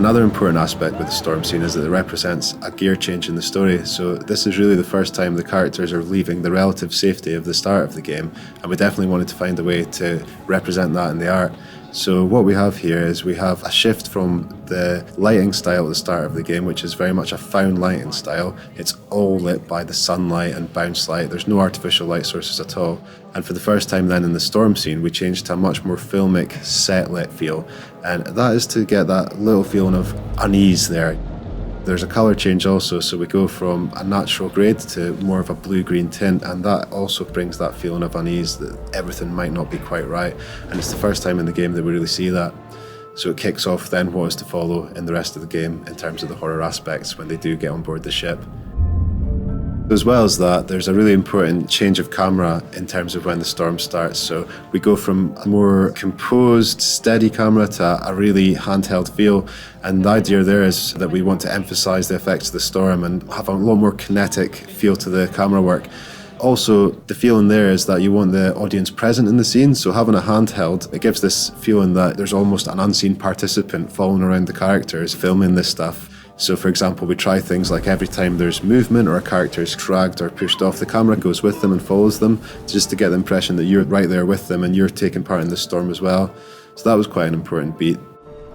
Another important aspect with the storm scene is that it represents a gear change in the story. So this is really the first time the characters are leaving the relative safety of the start of the game, and we definitely wanted to find a way to represent that in the art. So what we have here is we have a shift from the lighting style at the start of the game, which is very much a found lighting style. It's all lit by the sunlight and bounce light. There's no artificial light sources at all. And for the first time then in the storm scene, we changed to a much more filmic, set-lit feel. And that is to get that little feeling of unease there. There's a colour change also, so we go from a natural grade to more of a blue-green tint, and that also brings that feeling of unease that everything might not be quite right. And it's the first time in the game that we really see that. So it kicks off then what is to follow in the rest of the game in terms of the horror aspects when they do get on board the ship. As well as that, there's a really important change of camera in terms of when the storm starts. So we go from a more composed, steady camera to a really handheld feel. And the idea there is that we want to emphasize the effects of the storm and have a lot more kinetic feel to the camera work. Also, the feeling there is that you want the audience present in the scene, so having a handheld, it gives this feeling that there's almost an unseen participant following around the characters filming this stuff. So for example, we try things like every time there's movement or a character is dragged or pushed off, the camera goes with them and follows them, just to get the impression that you're right there with them and you're taking part in the storm as well. So that was quite an important beat.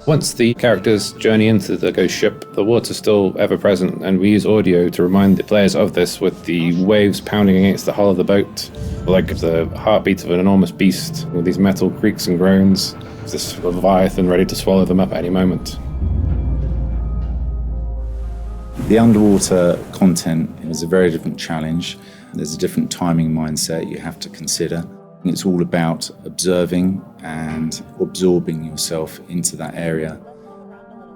Once the characters journey into the ghost ship, the water's still ever present, and we use audio to remind the players of this with the waves pounding against the hull of the boat, like the heartbeat of an enormous beast with these metal creaks and groans, this leviathan ready to swallow them up at any moment. The underwater content is a very different challenge. There's a different timing mindset you have to consider. It's all about observing and absorbing yourself into that area.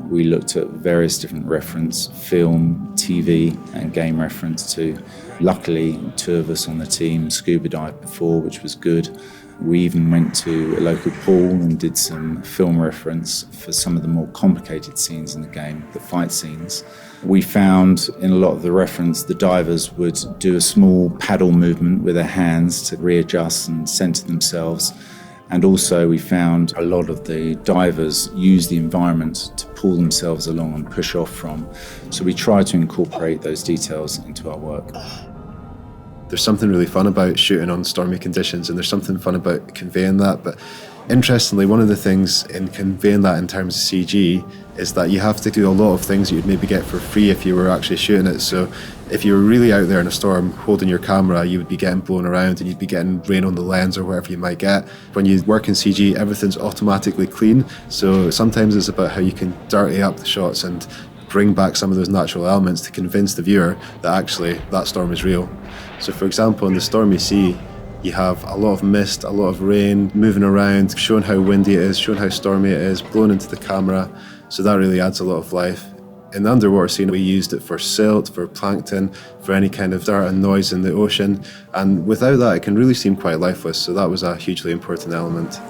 We looked at various different reference, film, TV and game reference too. Luckily, 2 of us on the team scuba dived before, which was good. We even went to a local pool and did some film reference for some of the more complicated scenes in the game, the fight scenes. We found in a lot of the reference, the divers would do a small paddle movement with their hands to readjust and center themselves. And also we found a lot of the divers use the environment to pull themselves along and push off from. So we try to incorporate those details into our work. There's something really fun about shooting on stormy conditions, and there's something fun about conveying that. But interestingly, one of the things in conveying that in terms of CG is that you have to do a lot of things you'd maybe get for free if you were actually shooting it. So if you were really out there in a storm holding your camera, you would be getting blown around and you'd be getting rain on the lens or whatever you might get. When you work in CG, everything's automatically clean. So sometimes it's about how you can dirty up the shots and bring back some of those natural elements to convince the viewer that actually that storm is real. So for example, in the stormy sea, you have a lot of mist, a lot of rain moving around, showing how windy it is, showing how stormy it is, blowing into the camera. So that really adds a lot of life. In the underwater scene, we used it for silt, for plankton, for any kind of dirt and noise in the ocean. And without that, it can really seem quite lifeless. So that was a hugely important element.